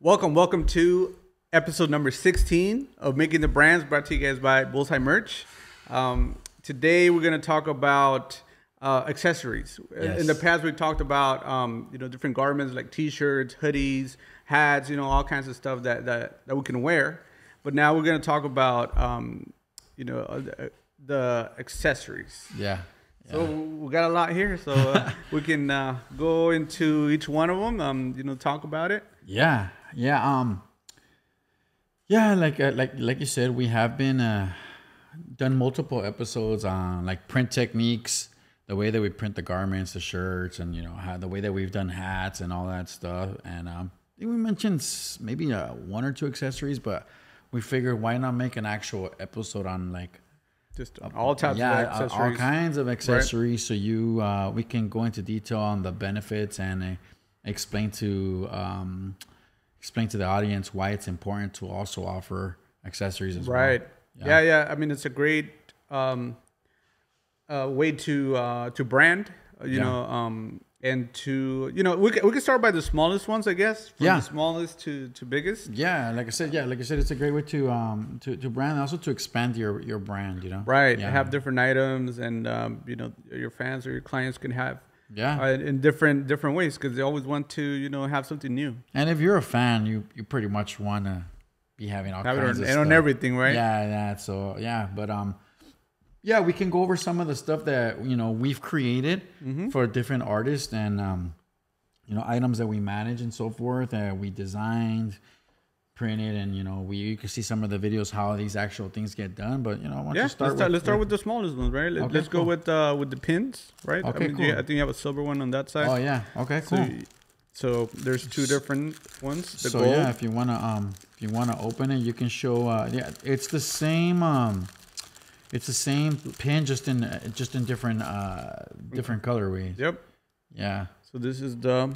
Welcome to episode number 16 of Making the Brands, brought to you guys by BullsEye Merch. Today we're going to talk about accessories. Yes. In the past, we talked about different garments like t-shirts, hoodies, hats, all kinds of stuff that we can wear. But now we're going to talk about the accessories. Yeah. So we got a lot here, so we can go into each one of them. Talk about it. Yeah. Like you said, we have been done multiple episodes on like print techniques, the way that we print the garments, the shirts, and how the way that we've done hats and all that stuff. And I think we mentioned maybe one or two accessories, but we figured why not make an actual episode on like just all types of accessories, all kinds of accessories. Right. So we can go into detail on the benefits and explain to the audience why it's important to also offer accessories as well. Right. Yeah. I mean, it's a great way to brand. And to we can start by the smallest ones, I guess. From the smallest to biggest. Yeah, like I said, it's a great way to brand, and also to expand your brand. Right. Yeah. Have different items, and your fans or your clients can have. Yeah. In different ways, because they always want to have something new. And if you're a fan, you pretty much want to be having all kinds of stuff. On everything, right? Yeah. So but we can go over some of the stuff that we've created for different artists and items that we manage and so forth that we designed, printed, and you can see some of the videos how these actual things get done. But let's start with the smallest ones, right? Let's go with the pins, right? Okay, cool. I think you have a silver one on that side. Oh yeah. Okay, cool. So there's two different ones. The so gold. Yeah, if you wanna open it, you can show. It's the same. It's the same pin, just in different colorways. Yep. Yeah. So this is the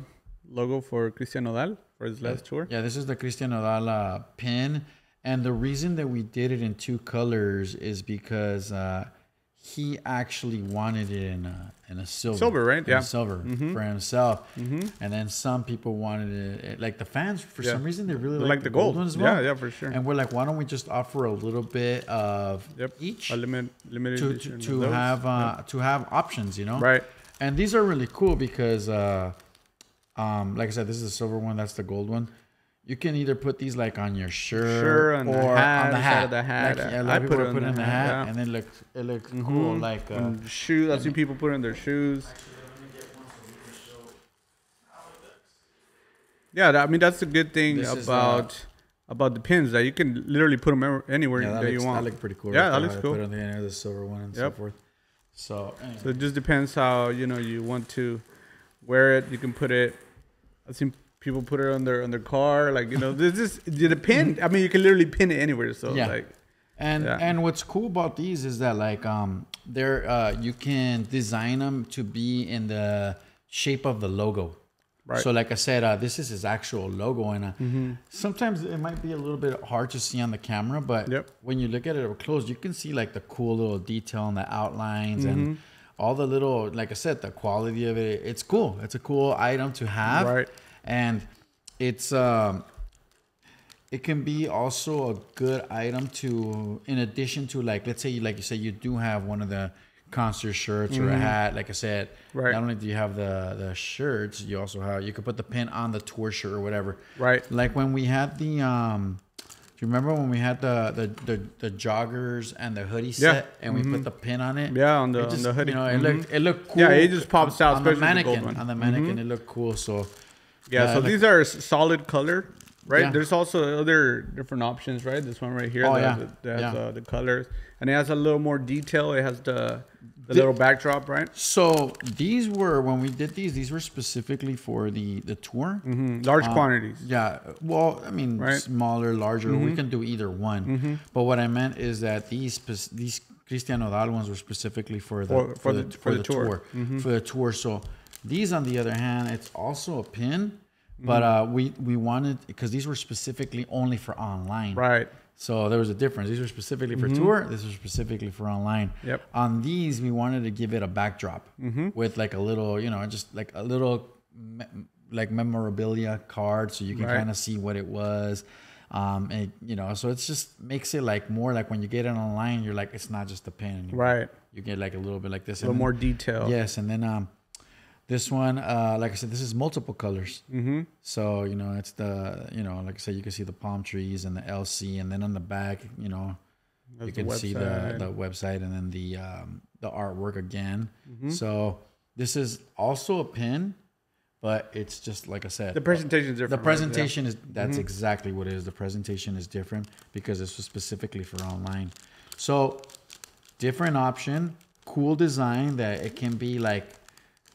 logo for Cristian Nodal for his last tour. Yeah, this is the Cristian Nodal pin, and the reason that we did it in two colors is because he actually wanted it in a silver. Silver, right? Yeah. Silver for himself. And then some people wanted it, like the fans, for some reason, they really like the gold ones as well. Yeah, for sure. And we're like, why don't we just offer a little bit of each? A limited edition to have options, Right. And these are really cool because, like I said, this is the silver one. That's the gold one. You can either put these like on your shirt on or on the hat. Like, a lot of people put it in the hat, and then it looks cool. Like shoes. I see people put in their shoes. Yeah, I mean that's the good thing about the pins, that you can literally put them anywhere that you want. That looks pretty cool. Yeah, that looks cool. Put it on the end of the silver one and so forth. So it just depends how you want to wear it. You can put it. I've seen people put it on their car, like this the pin. I mean, you can literally pin it anywhere. So and what's cool about these is that like they're you can design them to be in the shape of the logo. Right. So like I said, this is his actual logo, and sometimes it might be a little bit hard to see on the camera, but when you look at it up close, you can see like the cool little detail in the outlines and all the little, like I said, the quality of it. It's cool. It's a cool item to have. Right. And it's it can be also a good item to, in addition to, like, let's say, like you say, you do have one of the concert shirts or a hat. Like I said, not only do you have the shirts, you also have, you could put the pin on the tour shirt or whatever. Right. Like when we had the do you remember when we had the joggers and the hoodie set and we put the pin on it? Yeah, on the hoodie. It looked cool. Yeah, it just pops out, on the mannequin. On the mannequin, it looked cool. So so these are solid color, right? Yeah. There's also other different options, right? This one right here that has the colors, and it has a little more detail. It has the little backdrop, right? So these were, when we did these were specifically for the tour. Large quantities. Yeah. Well, I mean, smaller, larger. We can do either one. But what I meant is that these Cristian Nodal ones were specifically for the tour. For the tour. So these, on the other hand, it's also a pin, but we wanted, because these were specifically only for online. Right. So there was a difference. These were specifically for tour. This was specifically for online. Yep. On these, we wanted to give it a backdrop with like a little, just like a little like memorabilia card, so you can kind of see what it was. And you know, so it's just makes it like more like when you get it online, you're like, it's not just a pen anymore. Right. You get like a little bit like this. A little more detail. Yes. And then this one, like I said, this is multiple colors. Mm-hmm. So, you know, it's the, you know, like I said, you can see the palm trees and the LC, and then on the back, you know, you can see the website and then the artwork again. Mm-hmm. So this is also a pen, but it's just like I said, the presentation is different. The presentation is that's exactly what it is. The presentation is different because this was specifically for online. So different option, cool design that it can be like.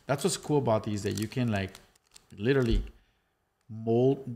That's what's cool about these, that you can like literally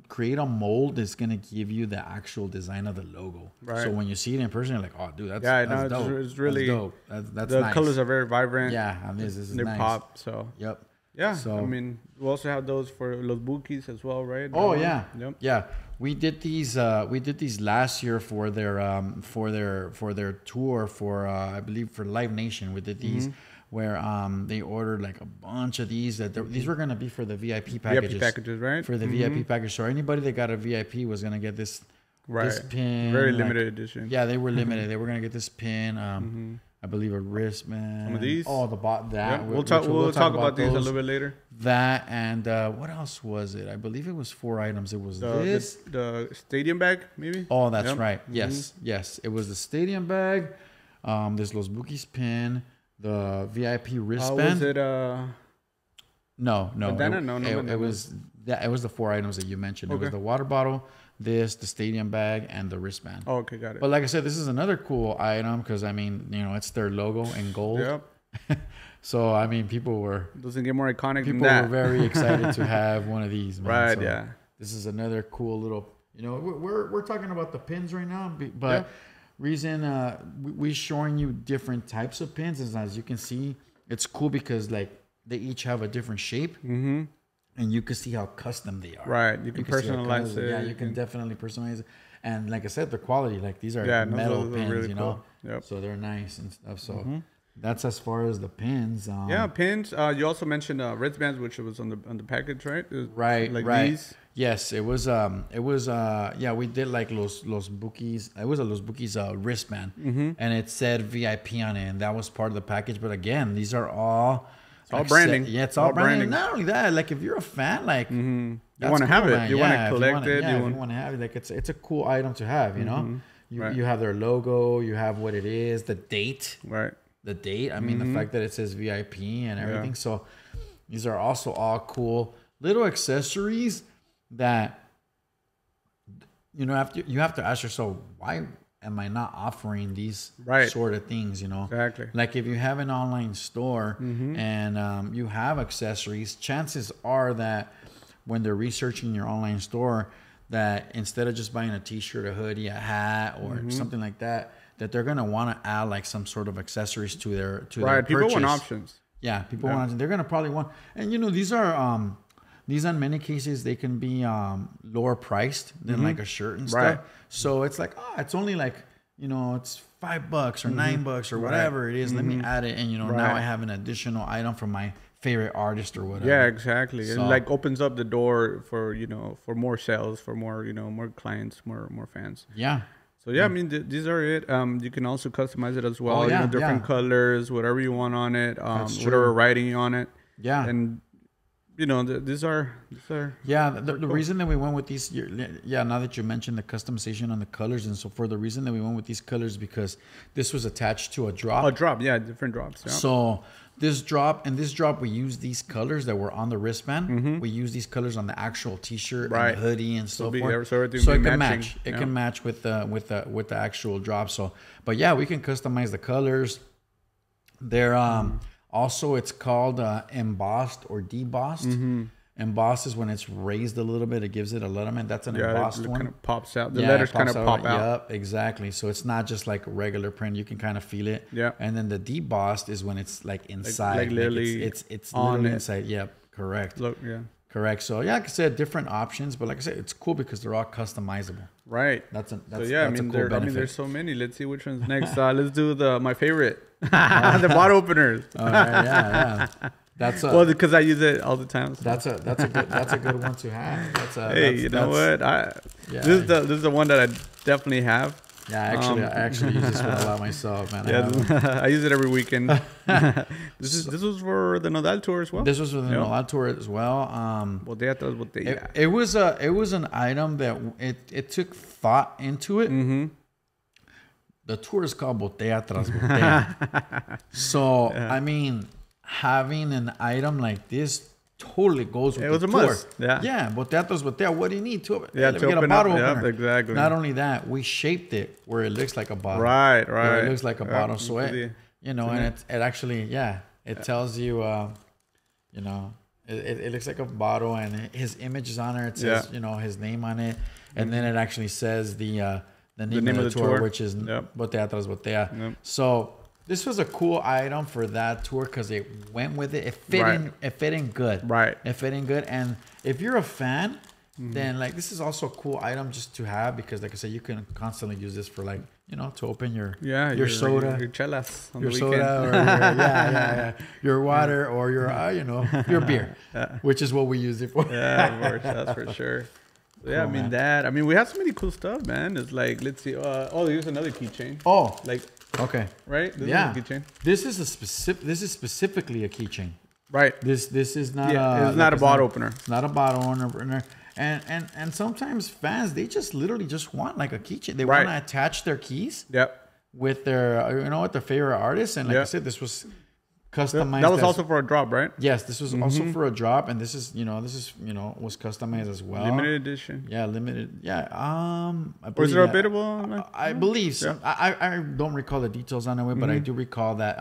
create a mold that's gonna give you the actual design of the logo. Right. So when you see it in person, you're like, oh, dude, that's dope. It's really that's dope. That's the nice. colors are very vibrant. Yeah, I mean, this is they nice. pop. So yep. Yeah. So I mean, we also have those for los bookies as well, right? Oh yeah. Yep. Yeah. We did these last year for their tour for I believe for Live Nation. We did these. Where they ordered like a bunch of these these were gonna be for the VIP packages. VIP packages, right? For the VIP package. So anybody that got a VIP was gonna get this this pin. Very limited edition. Yeah, they were limited. They were gonna get this pin. I believe a wristband. Some of these. Oh, that. Yeah, we'll talk about these a little bit later. That and what this was it? I believe it was 4 items. It was the stadium bag, maybe. Oh, that's right. Yes, yes. It was the stadium bag. This Los Bookies pin. The VIP wristband. Was it No. Bandana? No. It was the 4 items that you mentioned. Okay. It was the water bottle, the stadium bag, and the wristband. Oh, okay, got it. But like I said, this is another cool item because I mean, you know, it's their logo in gold. Yep. So I mean, people were doesn't get more iconic than that. People were very excited to have one of these. Man. Right. So yeah. This is another cool little. You know, we're talking about the pins right now, but. Yeah. Reason we showing you different types of pins is, as you can see, it's cool because like they each have a different shape, and you can see how custom they are. Right, you can personalize it. Yeah, you can definitely personalize it. And like I said, the quality, like these are metal pins, really you know, cool. Yep. So they're nice and stuff. So that's as far as the pins. Yeah, pins. You also mentioned wristbands, which was on the package, right? Right, like right. These. Yes, it was. Yeah, we did like los bookies. It was a Los Bookies wristband, and it said VIP on it, and that was part of the package. But again, these are all. It's all branding. Yeah, it's all branding. Not only that, like if you're a fan, like you want to have it, you want to collect it. Yeah, you want to have it. Like it's a cool item to have. You know, you have their logo, you have what it is, the date. Right. The date. I mean, the fact that it says VIP and everything. Yeah. So these are also all cool little accessories that you know you have to ask yourself, why am I not offering these sort of things? You know, exactly. Like if you have an online store and you have accessories, chances are that when they're researching your online store, that instead of just buying a t-shirt, a hoodie, a hat, or something like that, that they're gonna want to add like some sort of accessories to their their people purchase. Want options. Yeah, people want. They're gonna probably want, and you know, these in many cases they can be lower priced than like a shirt and stuff. So it's like, it's only like, you know, it's $5 or $9 or whatever it is. Let me add it, and you know, now I have an additional item from my favorite artist or whatever. Yeah, exactly. So, it like opens up the door for, you know, for more sales, for more, you know, more clients, more fans. Yeah. So yeah, I mean, these are it. You can also customize it as well. You know, different colors, whatever you want on it, whatever writing on it. Yeah. And you know, these are. Yeah, the reason that we went with these, now that you mentioned the customization on the colors, and so for the reason that we went with these colors, because this was attached to a drop. A drop, yeah, different drops. Yeah. So this drop, we use these colors that were on the wristband. We use these colors on the actual T-shirt, and the hoodie, and so forth. So it can match. It can match with the actual drop. So, but yeah, we can customize the colors. They're also, it's called embossed or debossed. Embossed is when it's raised a little bit. It gives it a letterman. That's an embossed one. Kind of pops out. The letters kind of pop out. Yep, exactly. So it's not just like regular print. You can kind of feel it. Yeah. And then the debossed is when it's like inside. Like literally, it's literally inside. Yep. Correct. Look. Yeah. Correct. So yeah, like I said, different options, but like I said, it's cool because they're all customizable. Right. That's a cool benefit. I mean, there's so many. Let's see which one's next. Let's do my favorite, the bottle openers. All right, yeah. well, because I use it all the time. So. That's a good one to have. You know what? This is the one that I definitely have. Yeah, I actually use this one a lot myself, man. Yeah, I use it every weekend. This was for the Nodal tour as well. This was for the Nodal tour as well. It was an item that it took thought into it. Mm-hmm. The tour is called Botella Tras Botella. So I mean, having an item like this totally goes with the tour. Must. Yeah, Botella Tras Botella. What do you need to get a bottle opener? Exactly. Not only that, we shaped it where it looks like a bottle. Right. Where it looks like a bottle. So it actually, it tells you, it looks like a bottle, and his image is on there. It says, his name on it, and then it actually says the name of the tour, which is Botella Tras Botella. Yep. So this was a cool item for that tour because it went with it. It fit in. It fit in good. Right. It fit in good. And if you're a fan, then like this is also a cool item just to have because, like I said, you can constantly use this for to open your soda, your chelas, your soda, or your water, or your beer, which is what we use it for. Yeah, of course, that's for sure. Yeah, cool, I mean, we have so many cool stuff, man. It's like, let's see. Here's another keychain. Oh, like, okay, right? This is a keychain. This is specifically a keychain. Right. This is not. It's not a bottle opener. It's not a bottle opener. And sometimes fans, they just literally just want like a keychain. They want to attach their keys. Yep. With their with their favorite artist, and like I said, this was customized. That was also for a drop, right? Yes, this was also for a drop, and this is was customized as well. Limited edition. Yeah, limited. Yeah. I believe was there a biddable? I believe so. I don't recall the details on it, but I do recall that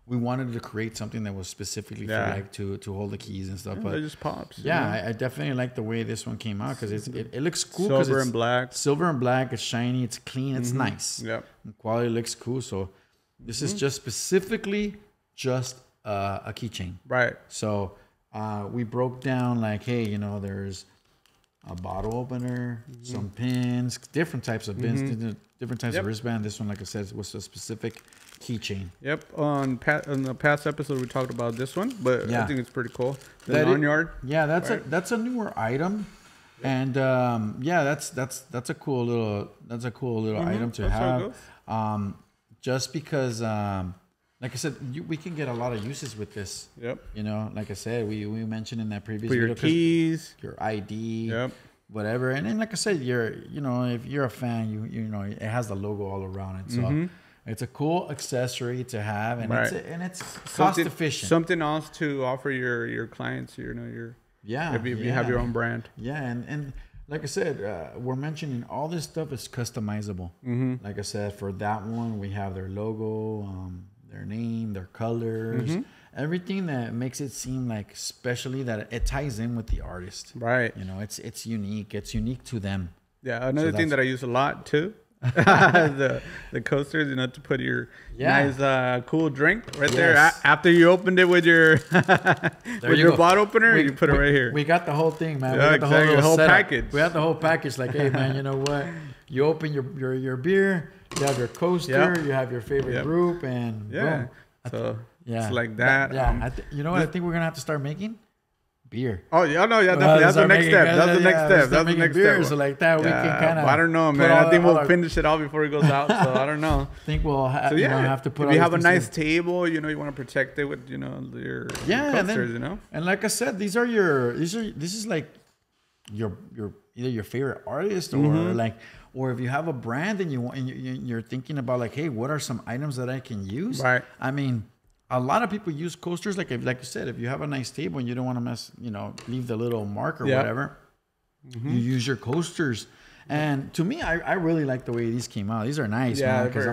we wanted to create something that was specifically for like to hold the keys and stuff. But it just pops. Yeah, I definitely like the way this one came out because it looks cool. Silver and black. Silver and black. It's shiny. It's clean. It's nice. Yep. The quality looks cool. So this is just specifically just a keychain. Right. So we broke down like, hey, there's a bottle opener, some pins, different types of pins, different types of wristband. This one, like I said, was a specific keychain. Yep. On the past episode, we talked about this one, but I think it's pretty cool. The lanyard. Yeah, that's a newer item, and that's a cool little item to have. Just because, like I said, we can get a lot of uses with this. Yep. Like I said, we mentioned in that previous video, your keys, your ID. Yep. Whatever, and then like I said, if you're a fan, it has the logo all around it, so. It's a cool accessory to have, and it's cost efficient. Something else to offer your clients. If you have your own brand. Yeah, and like I said, we're mentioning all this stuff is customizable. Like I said, for that one, we have their logo, their name, their colors, everything that makes it seem like, especially that it ties in with the artist. Right. It's unique. It's unique to them. Yeah. Another thing that I use a lot too. the coasters, to put your nice cool drink right there after you opened it with your bottle opener. You put it right here. We got the whole thing, man. Yeah, we got the whole package. We got the whole package. Like, hey, man, you know what? You open your beer. You have your coaster. You have your favorite group, and boom. So it's like that. You know what? I think we're gonna have to start making. Beer. Oh yeah, no, yeah, definitely. That's the next step. That's the next step. That's the next step. So like that, we can kind of. I don't know, man. I think we'll finish it all before it goes out. So I don't know. I think we'll have to put. If you have a nice table, you want to protect it with your coasters, And like I said, this is like your either your favorite artist or if you have a brand and you're thinking about like, hey, what are some items that I can use? Right. I mean. A lot of people use coasters, like you said, if you have a nice table and you don't want to leave the little mark or whatever, you use your coasters. And to me, I really like the way these came out. These are nice, man. Because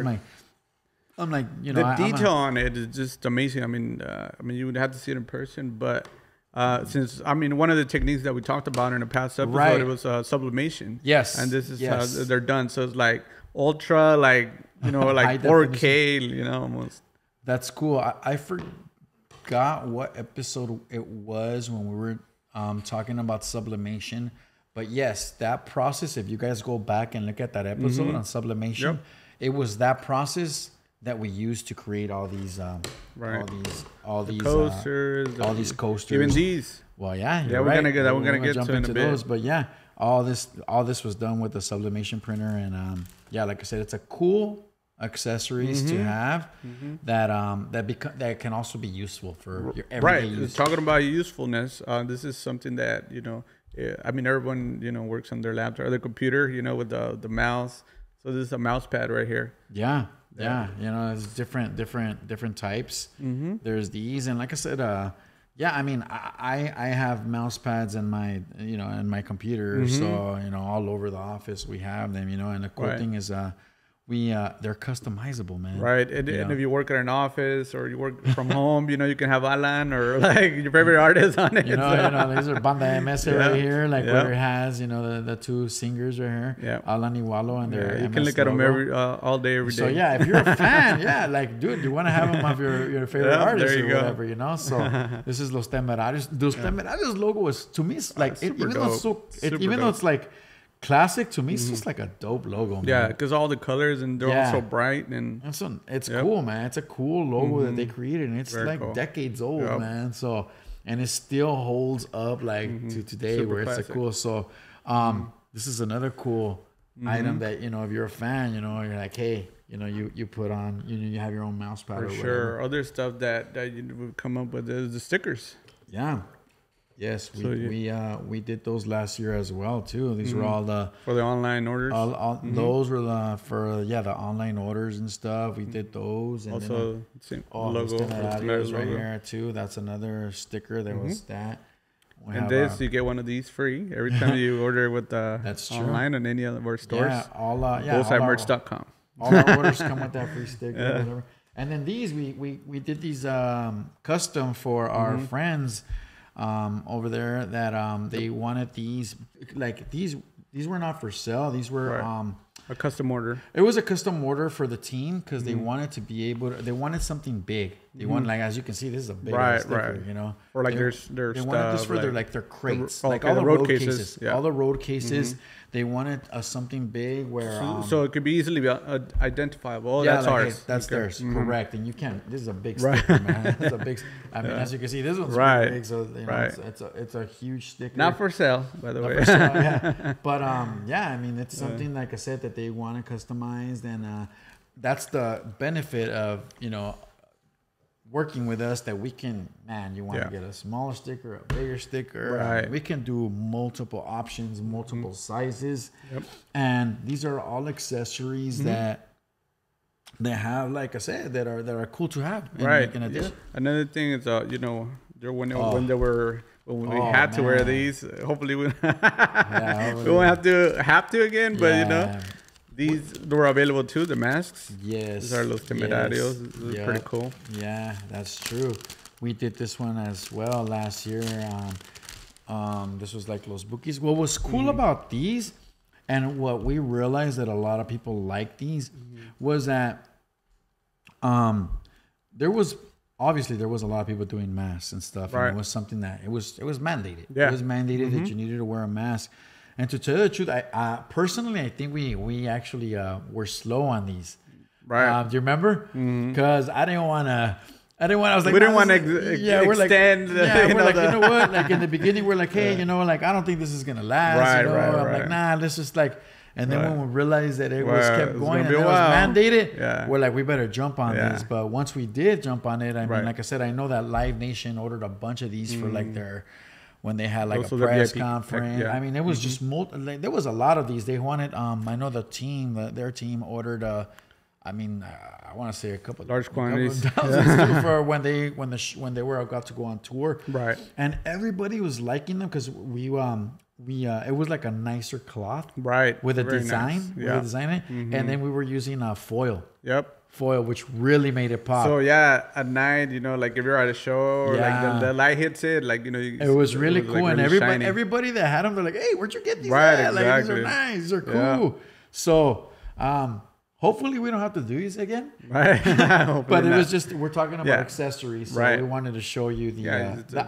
I'm like, the detail on it is just amazing. I mean, you would have to see it in person, but one of the techniques that we talked about in the past episode, it was sublimation. Yes, and this is how they're done. So it's like ultra, like 4K, almost. That's cool. I forgot what episode it was when we were talking about sublimation. But yes, that process, if you guys go back and look at that episode on sublimation, it was that process that we use to create all these all these coasters, all these coasters, even these. Well, yeah, we're right. gonna get jump to into in a those, bit. but yeah, all this was done with the sublimation printer, and yeah, like I said, it's a cool accessories to have that can also be useful for your everyday use. Talking about usefulness, this is something that I mean, everyone works on their laptop or their computer, with the mouse. So this is a mouse pad right here. Yeah. It's different types. There's these, and like I said, yeah, I mean, I have mouse pads in my in my computer, so all over the office we have them, and the cool thing is they're customizable, man. Right. And if you work at an office or you work from home, you can have Alan or like your favorite artist on it. These are Banda MS right here, like where it has, the two singers right here. Yeah. Alan Iwalo and their you MS can look logo. at them all day, every day. So yeah, if you're a fan, like, dude, you want to have them of your favorite artist or whatever, So this is Los Temerarios. Los Temerarios logo is, to me, it's like, even though it's like classic, to me, it's just like a dope logo, man. Yeah, because all the colors and they're all so bright, and it's cool, man. It's a cool logo that they created, and it's very like cool. Decades old, man. So, and it still holds up like to today, where classic. it's cool. So, this is another cool item that if you're a fan, you're like, hey, you put on, you have your own mouse pad. For or sure. whatever. Other stuff that we've come up with is the stickers. Yeah. Yes, we did those last year as well too. These were all for the online orders. Those were for the online orders and stuff. We did those, and also then, logo right here too. That's another sticker. There was that. You get one of these free every time you order with that's online on any of our stores. Yeah, BullsEyemerch.com. All our orders come with that free sticker. Or whatever. And then these we did these custom for our friends. Over there that they wanted these, like these were not for sale. These were a custom order. It was a custom order for the team because they wanted to be able to, they wanted something big. They wanted, like, as you can see, this is a big sticker, or like their they wanted this for their crates, like all the road cases. Yeah. All the road cases. They wanted something big where so it could be easily identifiable. Oh, that's ours. Hey, that's theirs, correct. And you can't. This is a big sticker, man. It's a big. I mean, as you can see, this one's pretty big. So it's a huge sticker. Not for sale, by the way. For sale, yeah. But I mean, it's something like I said that they want to customize, and that's the benefit of working with us, that we can, you want to get a smaller sticker, a bigger sticker. Right. We can do multiple options, multiple sizes. Yep. And these are all accessories that they have, like I said, that are cool to have. Right. Another thing is, when we had to wear these, hopefully we won't have to again, but these were available too, the masks. Yes. These are Los Temerarios. This is pretty cool. Yeah, that's true. We did this one as well last year. This was like Los Bookies. What was cool about these, and what we realized that a lot of people like these, was that there was a lot of people doing masks and stuff. Right. And it was something that it was mandated. Yeah. It was mandated that you needed to wear a mask. And to tell you the truth, I personally, I think we actually were slow on these. Right. Do you remember? Because I didn't want to. I was like, we didn't want to extend. We're like, you know what? Like in the beginning, we're like, hey, like I don't think this is gonna last. Right. I'm like, nah, let's just like. And then when we realized that it kept going and it was mandated, we're like, we better jump on this. But once we did jump on it, I mean, like I said, I know that Live Nation ordered a bunch of these for like when they had like a press conference. I mean, it was just there was a lot of these. They wanted I know their team ordered I want to say a couple large quantities for when they were about to go on tour. Right. And everybody was liking them because we it was like a nicer cloth. Right. With a design. Nice. And then we were using foil. Foil, which really made it pop. So at night, like if you're at a show or like the light hits it, like it was really cool, and really everybody that had them, they're like, "Hey, where'd you get these?" Right, at? exactly. Like, these are nice, these are cool. Yeah. So, hopefully, we don't have to do these again. Right, but it was just we're talking about accessories, so we wanted to show you the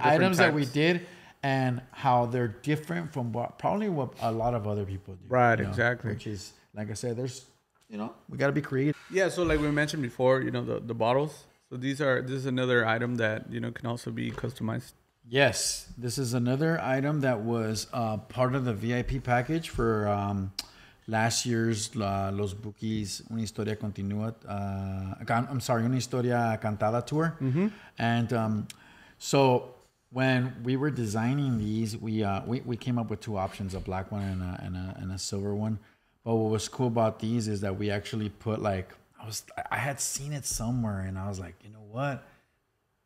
items that we did and how they're different from probably what a lot of other people do. Right, exactly. Which is, like I said, there's you know, we got to be creative. Yeah. So like we mentioned before, you know, the bottles. So this is another item that, you know, can also be customized. Yes, this is another item that was part of the VIP package for last year's Los Bookies Una Historia Continua. I'm sorry, Una Historia Cantada tour. Mm-hmm. And so when we were designing these, we came up with two options: a black one and a silver one. But what was cool about these is that we actually put like I had seen it somewhere, and I was like, you know what?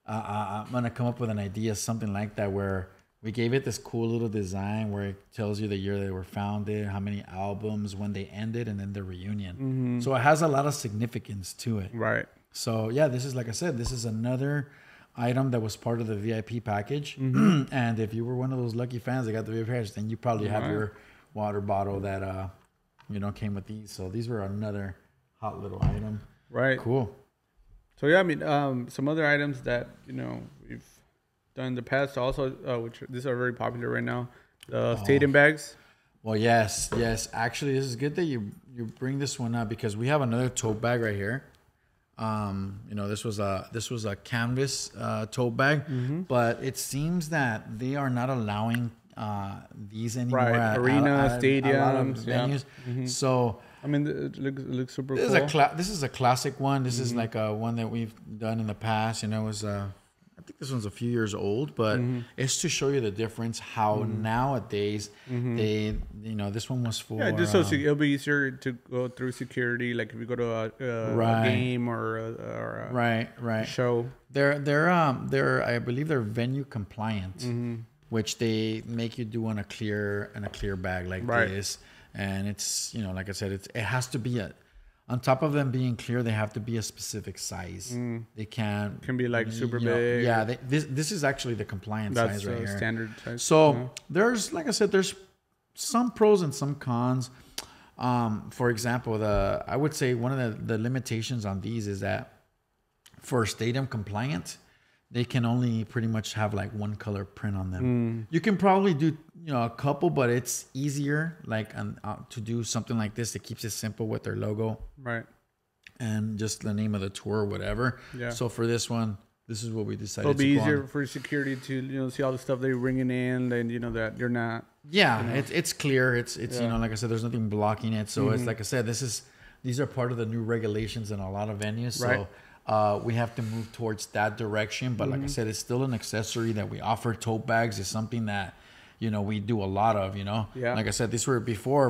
I'm gonna come up with an idea, something like that, where we gave it this cool little design where it tells you the year they were founded, how many albums, when they ended, and then the reunion. Mm-hmm. So it has a lot of significance to it. Right. So yeah, this is, like I said, this is another item that was part of the VIP package. Mm-hmm. And if you were one of those lucky fans that got the VIP package, then you probably have your water bottle that you know, came with these. So these were another hot little item. Right. Cool. So yeah, I mean, some other items that, you know, we've done in the past also, which these are very popular right now, the stadium bags. Well, yes. Actually, this is good that you bring this one up, because we have another tote bag right here. You know, this was a canvas tote bag, mm-hmm. but it seems that they are not allowing these anymore at arena, stadiums, a lot of venues. Yeah. Mm-hmm. So. I mean, it looks super cool. This is a classic one. This is like a one that we've done in the past. You know, it was I think this one's a few years old, but it's to show you the difference. How nowadays they, you know, this one was for just so it'll be easier to go through security. Like if you go to a game or a show, they're I believe they're venue compliant, which they make you do on a clear bag like this. And it's, you know, like I said, it has to be on top of them being clear, they have to be a specific size. They can be like super big. Yeah, this is actually the compliant size right here. That's standard size. So there's, like I said, there's some pros and some cons. For example, I would say one of the limitations on these is that for stadium compliant, they can only pretty much have like one color print on them. You can probably do, you know, a couple, but it's easier like to do something like this. It keeps it simple with their logo, right, and just the name of the tour, whatever. Yeah. So for this one, this is what we decided. It'll be easier for security to, you know, see all the stuff they're bringing in, and you know that you're not. Yeah, you know. it's clear. It's you know, like I said, there's nothing blocking it. So it's like I said, these are part of the new regulations in a lot of venues. Right. So. We have to move towards that direction, but like I said, it's still an accessory that we offer. Tote bags is something that, you know, we do a lot of, you know. Yeah. Like I said, these were before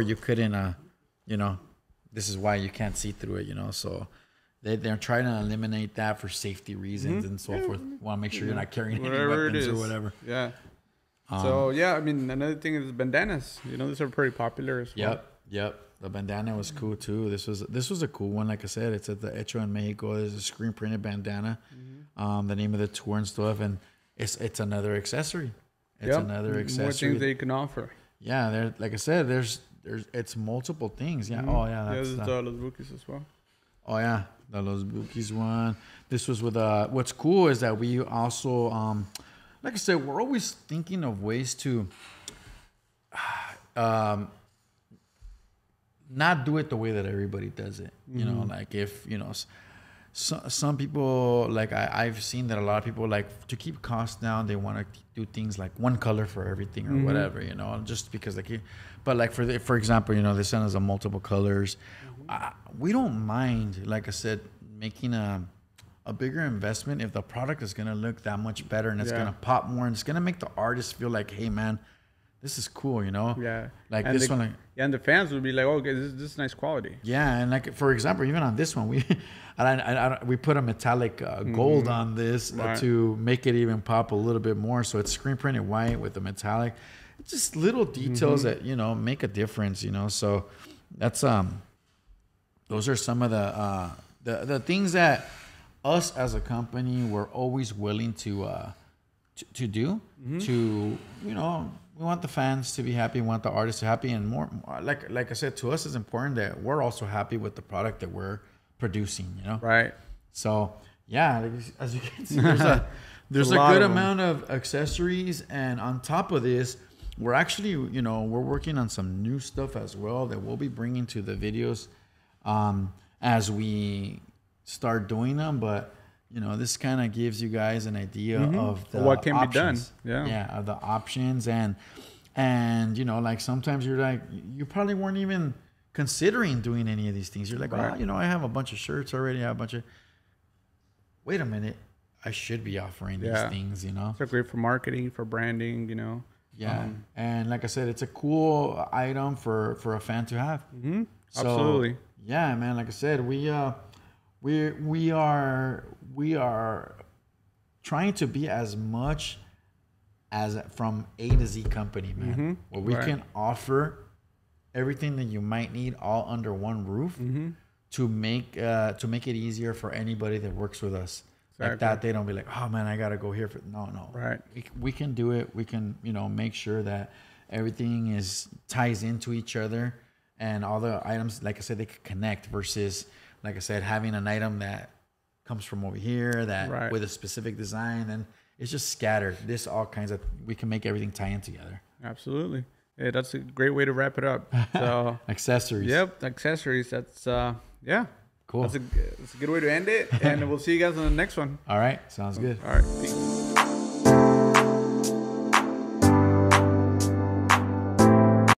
you couldn't, you know, this is why you can't see through it, you know. So they're trying to eliminate that for safety reasons and so forth. Want to make sure you're not carrying any weapons or whatever. Yeah. So yeah, I mean, another thing is bandanas. You know, these are pretty popular as well. Yep. The bandana was cool too. This was a cool one. Like I said, it's at the Hecho en Mexico. There's a screen printed bandana. The name of the tour and stuff, and it's another accessory. It's another accessory. More things that you can offer. Yeah, there. Like I said, there's it's multiple things. Yeah. Oh yeah. That's the Los Bookies as well. Oh yeah, the Los Bookies one. This was with what's cool is that we also like I said, we're always thinking of ways to not do it the way that everybody does it. You know, like if, you know, some people, like I've seen that a lot of people, like to keep costs down, they want to do things like one color for everything or whatever, you know, just because like, but like for example, you know, this one has a multiple colors. We don't mind, like I said, making a bigger investment if the product is going to look that much better and it's going to pop more and it's going to make the artist feel like, hey man, this is cool, you know? Yeah. Like and this one. Like, yeah, and the fans would be like, oh, okay, this is nice quality. Yeah, and like, for example, even on this one, we put a metallic gold on this to make it even pop a little bit more. So it's screen printed white with the metallic. It's just little details that, you know, make a difference, you know? So that's, those are some of the things that us as a company, we're always willing to do to, you know, we want the fans to be happy, we want the artists to be happy, and more like I said, to us it's important that we're also happy with the product that we're producing, you know? Right. So yeah, as you can see, there's a good amount of accessories, and on top of this, we're actually, you know, we're working on some new stuff as well that we'll be bringing to the videos as we start doing them. But you know, this kind of gives you guys an idea of the what can options. be done. Yeah, of the options. And you know, like sometimes you're like, you probably weren't even considering doing any of these things. You're like, oh, you know, I have a bunch of shirts already. I have a bunch of, wait a minute, I should be offering these things, you know. It's great for marketing, for branding, you know. Yeah. And like I said, it's a cool item for a fan to have. Mm-hmm. So, absolutely. Yeah, man. Like I said, we are trying to be as much as from A to Z company, man. Where we can offer everything that you might need all under one roof to make it easier for anybody that works with us. Exactly. Like that, they don't be like, oh man, I gotta go here for no. Right. We can do it. We can, you know, make sure that everything ties into each other, and all the items, like I said, they could connect versus, like I said, having an item that comes from over here that with a specific design, and it's just scattered. This all kinds of, we can make everything tie in together. Absolutely. Yeah, that's a great way to wrap it up. So accessories. Yep, accessories. That's cool. That's a good way to end it, and we'll see you guys on the next one. All right, sounds good. All right, peace.